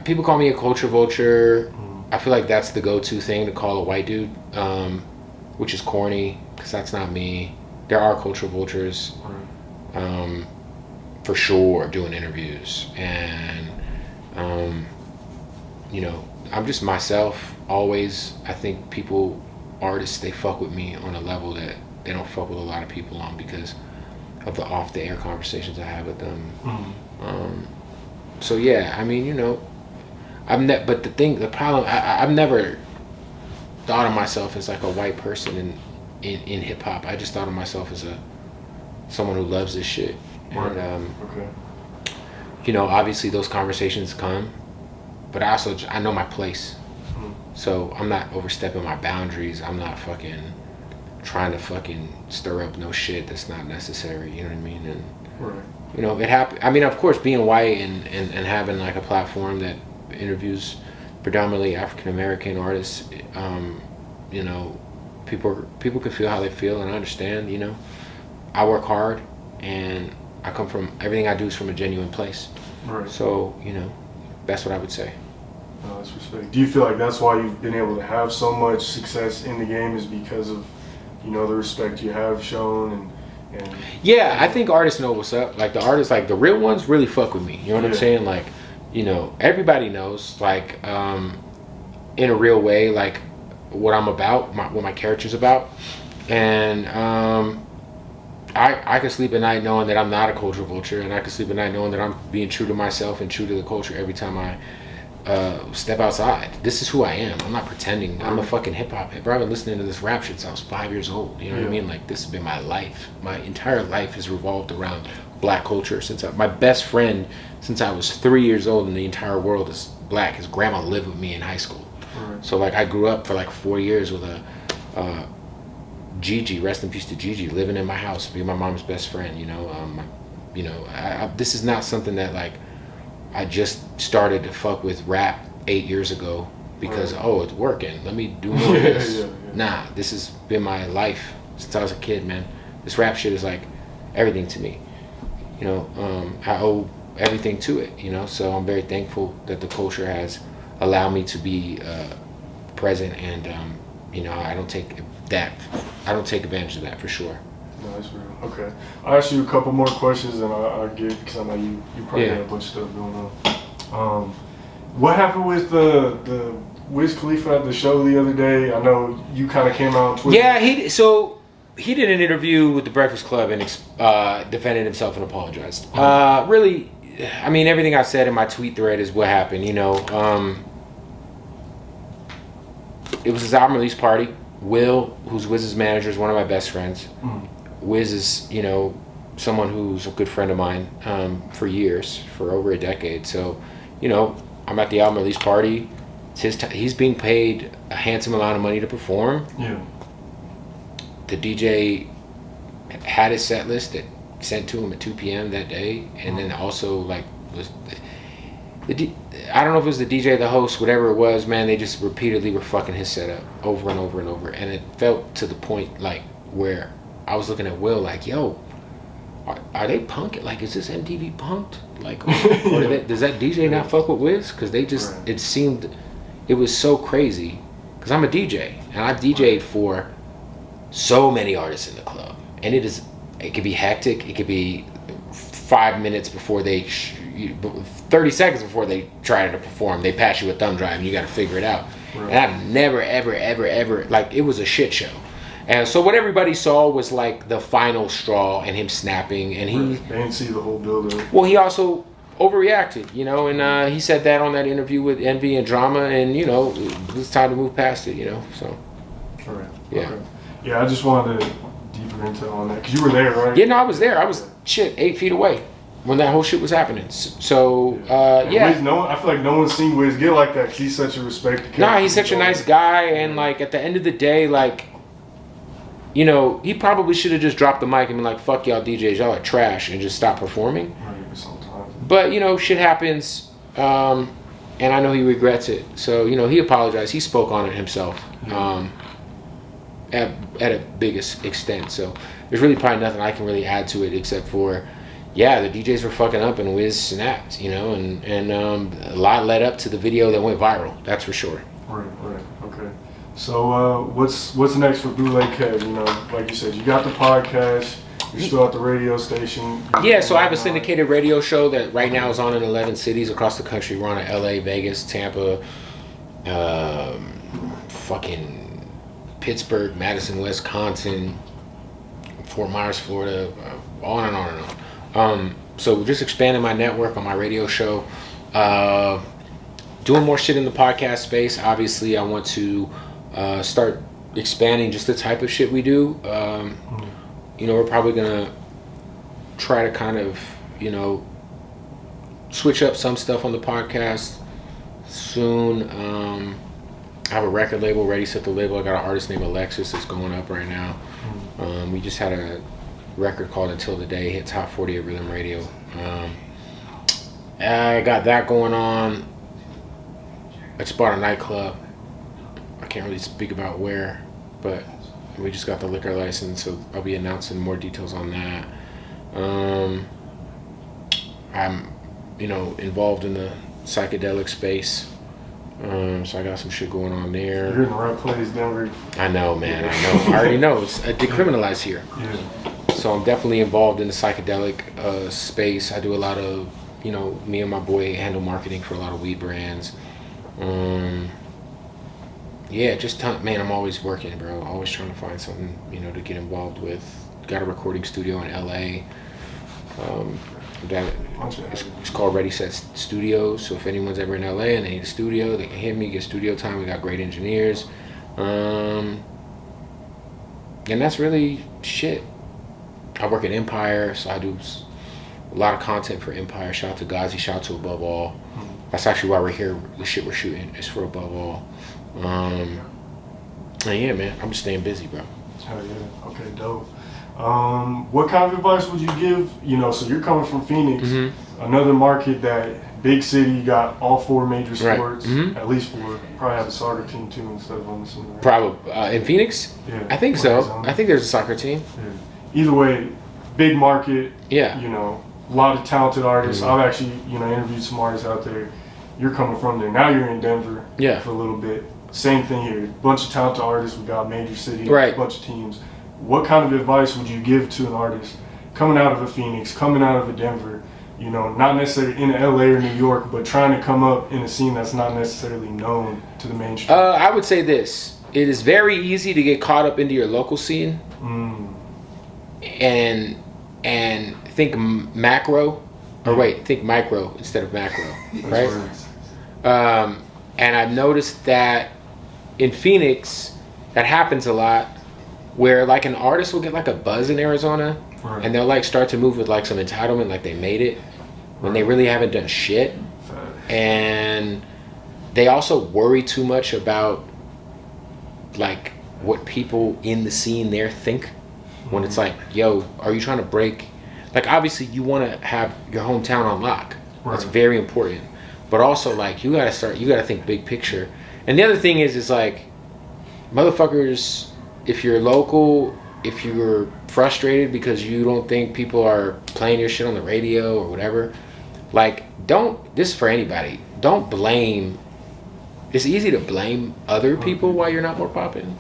people call me a culture vulture. I feel like that's the go-to thing to call a white dude, which is corny, because that's not me. There are culture vultures, for sure, doing interviews. And, you know, I'm just myself, always. I think artists, they fuck with me on a level that they don't fuck with a lot of people on because of the off-the-air conversations I have with them. So yeah, I mean, you know, but the problem, I've never thought of myself as like a white person in hip hop. I just thought of myself as someone who loves this shit. Right. And Okay. you know, obviously those conversations come, but I know my place. So I'm not overstepping my boundaries. I'm not fucking trying to fucking stir up no shit that's not necessary. You know what I mean? And Right. you know, it happened. I mean, of course, being white and having like a platform that interviews predominantly African American artists, you know, people can feel how they feel, and I understand. You know, I work hard, and I come from, everything I do is from a genuine place. Right. So you know, that's what I would say. No, that's respect. Do you feel like that's why you've been able to have so much success in the game, is because of, you know, the respect you have shown and Yeah, I think artists know what's up. Like the artists, like the real ones, really fuck with me. You know what I'm Yeah. saying? Like, you know, everybody knows, like, in a real way, like what I'm about, what my character's about, and I can sleep at night knowing that I'm not a cultural vulture, and I can sleep at night knowing that I'm being true to myself and true to the culture every time I step outside. This is who I am. I'm not pretending. I'm a fucking hip hop head. Bro, I've been listening to this rap shit since I was 5 years old. You know what I mean? Like, this has been my life. My entire life has revolved around black culture. My best friend since I was 3 years old in the entire world is black. His grandma lived with me in high school. Right. So like I grew up for like 4 years with a Gigi, rest in peace to Gigi, living in my house, being my mom's best friend. You know, this is not something that like I just started to fuck with rap 8 years ago because oh, it's working, let me do more of this. Yeah. Nah, this has been my life since I was a kid, man. This rap shit is like everything to me. You know, I owe everything to it. You know, so I'm very thankful that the culture has allowed me to be present, and you know, I don't take advantage of that for sure. No, that's real. Okay. I'll ask you a couple more questions, and I'll get, because I know you probably Yeah. got a bunch of stuff going on. What happened with the Wiz Khalifa at the show the other day? I know you kind of came out on Twitter. Yeah, he did an interview with the Breakfast Club and defended himself and apologized. Really, I mean, everything I said in my tweet thread is what happened. You know, it was his album release party. Will, who's Wiz's manager, is one of my best friends. Wiz is, you know, someone who's a good friend of mine for years, for over a decade. So, you know, I'm at the album release party. It's his he's being paid a handsome amount of money to perform. Yeah. The DJ had his set list that sent to him at 2 p.m. that day, and then also like was I don't know if it was the DJ, the host, whatever it was, man. They just repeatedly were fucking his setup over and over and over, and it felt to the point like where I was looking at Will like, yo, are they punking? Like, is this MTV punked? Like, or does that DJ not fuck with Wiz? Because they just, it seemed, it was so crazy. Because I'm a DJ, and I've DJ'd for so many artists in the club, and it could be hectic. It could be 5 minutes before 30 seconds before they try to perform, they pass you a thumb drive and you got to figure it out. Right. And I've never, ever, like, it was a shit show. And so what everybody saw was like the final straw and him snapping, and They didn't see the whole build-up. Well, he also overreacted, you know, and he said that on that interview with Envy and Drama, and, you know, it's time to move past it, you know, so. All right. Yeah. Okay. Yeah, I just wanted to deeper into on that, because you were there, right? Yeah, no, I was there. I was, 8 feet away when that whole shit was happening. So, yeah. Wiz, I feel like no one's seen Wiz get like that, because he's such a respected character. Nah, he's such a nice guy, and like at the end of the day, like, you know, he probably should have just dropped the mic and been like, fuck y'all DJs, y'all are trash, and just stop performing. But, you know, shit happens, and I know he regrets it. So, you know, he apologized. He spoke on it himself at a biggest extent. So there's really probably nothing I can really add to it except for, yeah, the DJs were fucking up and Wiz snapped, you know, and a lot led up to the video that went viral. That's for sure. Right. Okay. So what's next for Bootleg Kev? You know, like you said, you got the podcast. You're still at the radio station. Yeah, so I have a syndicated radio show that right now is on in 11 cities across the country. We're on in LA, Vegas, Tampa, fucking Pittsburgh, Madison, Wisconsin, Fort Myers, Florida, on and on and on. So we're just expanding my network on my radio show. Doing more shit in the podcast space. Obviously, I want to start expanding just the type of shit we do. You know, we're probably gonna try to kind of, you know, switch up some stuff on the podcast soon. I have a record label, Ready Set the Label. I got an artist named Alexis that's going up right now. We just had a record called Until the Day, hit top 40 at Rhythm Radio. I got that going on. I just bought a nightclub. I can't really speak about where, but we just got the liquor license, so I'll be announcing more details on that. I'm, you know, involved in the psychedelic space, so I got some shit going on there. You're in the right place, Denver. I know, man. I know. I already know. It's decriminalized here. Yeah. So I'm definitely involved in the psychedelic space. I do a lot of, you know, me and my boy handle marketing for a lot of weed brands. Yeah, just man, I'm always working, bro. Always trying to find something, you know, to get involved with. Got a recording studio in LA. It's called Ready Set Studios. So if anyone's ever in LA and they need a studio, they can hit me, get studio time. We got great engineers. And that's really shit. I work at Empire, so I do a lot of content for Empire. Shout out to Ghazi, shout out to Above All. That's actually why we're here. The shit we're shooting is for Above All. And yeah, man, I'm just staying busy, bro. Hell yeah. Okay, dope. What kind of advice would you give? You know, so you're coming from Phoenix, another market that big city, got all 4 major sports, at least 4. Probably have a soccer team too instead of on the scene. Right? Probably in Phoenix. Yeah, I think so. I think there's a soccer team. Yeah. Either way, big market. Yeah. You know, a lot of talented artists. I've actually, you know, interviewed some artists out there. You're coming from there. Now you're in Denver. Yeah. For a little bit. Same thing here. Bunch of talented artists. We got major city. Right. Bunch of teams. What kind of advice would you give to an artist coming out of a Phoenix, coming out of a Denver? You know, not necessarily in LA or New York, but trying to come up in a scene that's not necessarily known to the mainstream. I would say this: it is very easy to get caught up into your local scene, and think macro, or wait, think micro instead of macro, right? And I've noticed that in Phoenix, that happens a lot, where like an artist will get like a buzz in Arizona, and they'll like start to move with like some entitlement, like they made it, when they really haven't done shit. And they also worry too much about like what people in the scene there think, when it's like, yo, are you trying to break? Like obviously you want to have your hometown on lock. That's very important. But also like you gotta think big picture. And the other thing is like, motherfuckers, if you're local, if you're frustrated because you don't think people are playing your shit on the radio or whatever, like this is for anybody, don't blame. It's easy to blame other people why you're not more popping.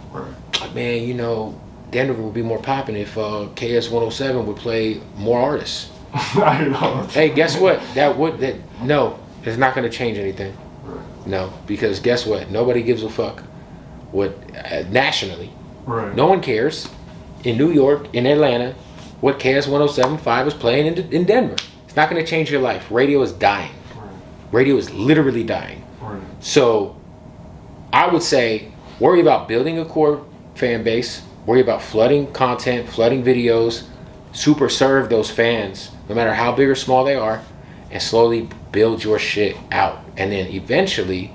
Like, man, you know, Denver would be more popping if KS 107 would play more artists. Hey, guess what? No, it's not going to change anything. No, because guess what? Nobody gives a fuck. What nationally? No one cares. In New York, in Atlanta, what KS 107.5 is playing in Denver. It's not going to change your life. Radio is dying. Radio is literally dying. So I would say worry about building a core fan base, worry about flooding content, flooding videos, super serve those fans, no matter how big or small they are, and slowly build your shit out. And then eventually,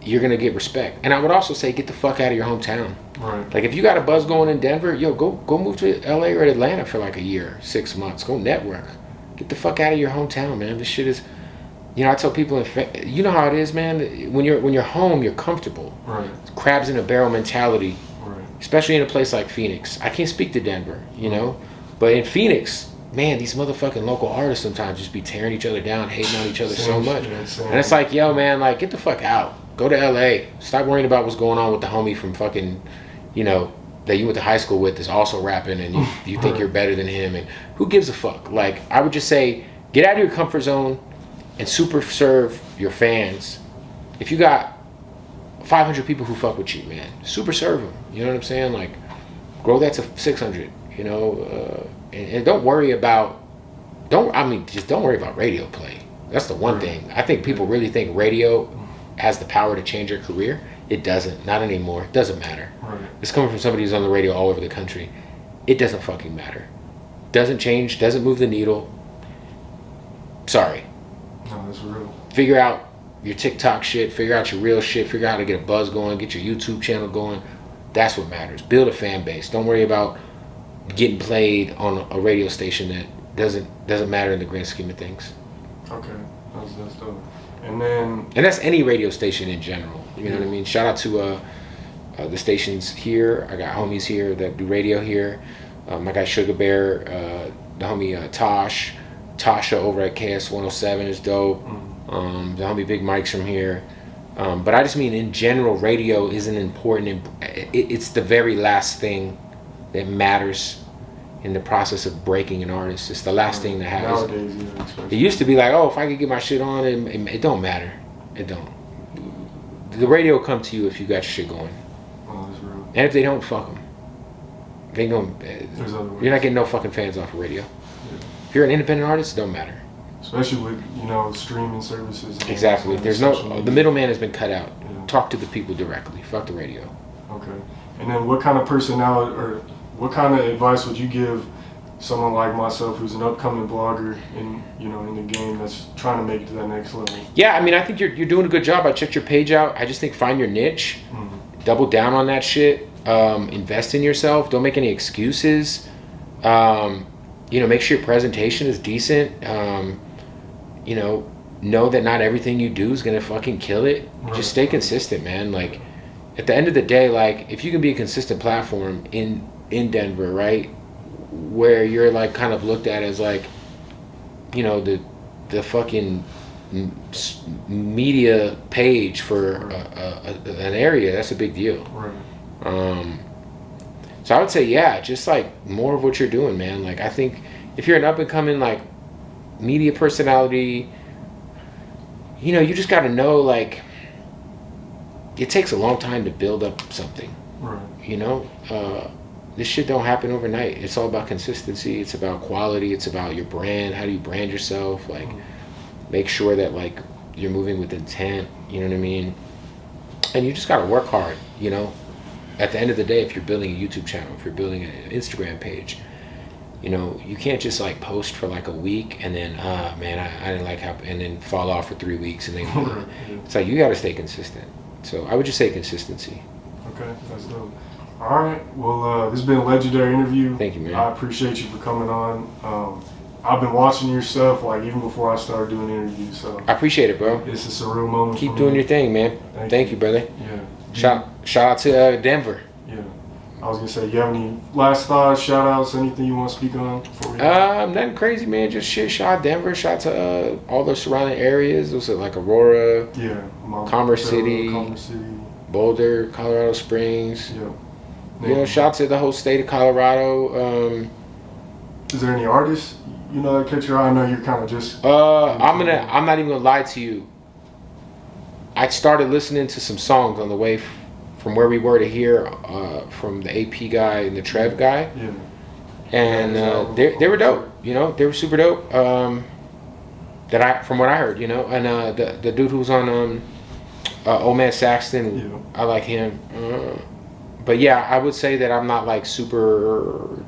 you're going to get respect. And I would also say get the fuck out of your hometown. Like if you got a buzz going in Denver, yo, go move to LA or Atlanta for like a year, 6 months. Go network. Get the fuck out of your hometown, man. This shit is, you know, I tell people, you know how it is, man. When you're home, you're comfortable. Crabs in a barrel mentality, especially in a place like Phoenix. I can't speak to Denver, you know, but in Phoenix, man, these motherfucking local artists sometimes just be tearing each other down, hating on each other so much. And it's like, yo, man, like get the fuck out. Go to LA. Stop worrying about what's going on with the homie from fucking, you know, that you went to high school with is also rapping and you think you're better than him, and who gives a fuck? Like, I would just say, get out of your comfort zone and super serve your fans. If you got 500 people who fuck with you, man, super serve them. You know what I'm saying? Like, grow that to 600, you know, and don't worry about, just don't worry about radio play. That's the one thing. I think people really think radio has the power to change your career. It doesn't. Not anymore. It doesn't matter. Right. It's coming from somebody who's on the radio all over the country. It doesn't fucking matter. Doesn't change. Doesn't move the needle. Sorry. No, that's real. Figure out your TikTok shit. Figure out your real shit. Figure out how to get a buzz going. Get your YouTube channel going. That's what matters. Build a fan base. Don't worry about getting played on a radio station that doesn't matter in the grand scheme of things. Okay, that's dope. And then, and that's any radio station in general. You know what I mean? Shout out to the stations here. I got homies here that do radio here. I got Sugar Bear, the homie Tasha over at KS 107 is dope. The homie Big Mike's from here. But I just mean in general, radio isn't important. It's the very last thing that matters in the process of breaking an artist. It's the last thing that happens. Nowadays, yeah, it used to be like, oh, if I could get my shit on, it don't matter. It don't. The radio will come to you if you got your shit going. Oh, that's real. And if they don't, fuck them. They going you're not getting no fucking fans off of radio. Yeah. If you're an independent artist, it don't matter. Especially with, streaming services. Exactly. There's the middleman has been cut out. Yeah. Talk to the people directly. Fuck the radio. Okay. And then what kind of personality or what kind of advice would you give someone like myself who's an upcoming blogger in the game that's trying to make it to that next level? Yeah, I mean, I think you're doing a good job. I checked your page out. I just think find your niche. Double down on that shit. Invest in yourself. Don't make any excuses. Make sure your presentation is decent. Know that not everything you do is gonna fucking kill it. Right. Just stay consistent, man. Like, at the end of the day, like, if you can be a consistent platform in Denver, right, where you're like kind of looked at as like, the fucking media page for an area, that's a big deal. Right. So I would say, yeah, just like more of what you're doing, man. Like, I think if you're an up and coming like media personality, you just got to know, like, it takes a long time to build up something. Right. This shit don't happen overnight. It's all about consistency. It's about quality. It's about your brand. How do you brand yourself? Like, make sure that, like, you're moving with intent. You know what I mean? And you just got to work hard, At the end of the day, if you're building a YouTube channel, if you're building an Instagram page, you can't just like post for like a week and then, man, I didn't like how, and then fall off for 3 weeks and then, it's like, you got to stay consistent. So I would just say consistency. Okay, that's dope. All right, well, this has been a legendary interview. Thank you, man. I appreciate you for coming on. I've been watching your stuff, like, even before I started doing interviews, so. I appreciate it, bro. It's a surreal moment. Keep doing your thing, man. Thank you, brother. Yeah. Shout out to Denver. Yeah. I was gonna say, you have any last thoughts, shout outs, anything you want to speak on before we nothing crazy, man. Just shit. Shout out Denver. Shout out to all the surrounding areas. Those are like Aurora, Commerce City, Boulder, Colorado Springs. Yeah. Shout out to the whole state of Colorado. Is there any artists that catch your eye? I know you're kind of just. I'm not even gonna lie to you. I started listening to some songs on the way from where we were to here, from the AP guy and the Trev guy. Yeah. And they were dope, they were super dope. From what I heard, and the dude who was on Old Man Saxton, I like him. But yeah, I would say that I'm not like super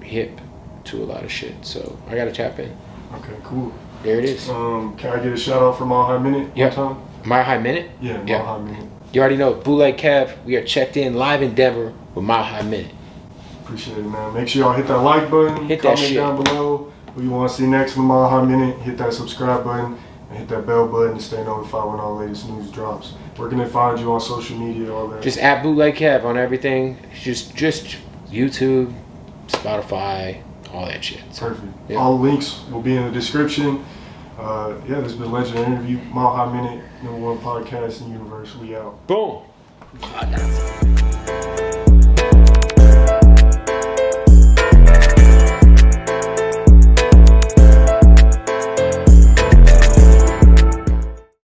hip to a lot of shit, so I gotta tap in. Okay, cool. There it is. Can I get a shout out for Mile High Minute? Yeah. Mile High Minute? Yeah, Mile High Minute. You already know, Bootleg Kev, we are checked in live in Denver with Mile High Minute. Appreciate it, man. Make sure y'all hit that like button. Hit that shit. Comment down below who you want to see next from Mile High Minute. Hit that subscribe button and hit that bell button to stay notified when all the latest news drops. Where can they find you on social media, all that? Just at Bootleg Kev on everything. Just YouTube, Spotify, all that shit. Perfect. Yeah. All the links will be in the description. This has been a legendary interview. Mile High Minute, #1 podcast in the universe. We out. Boom.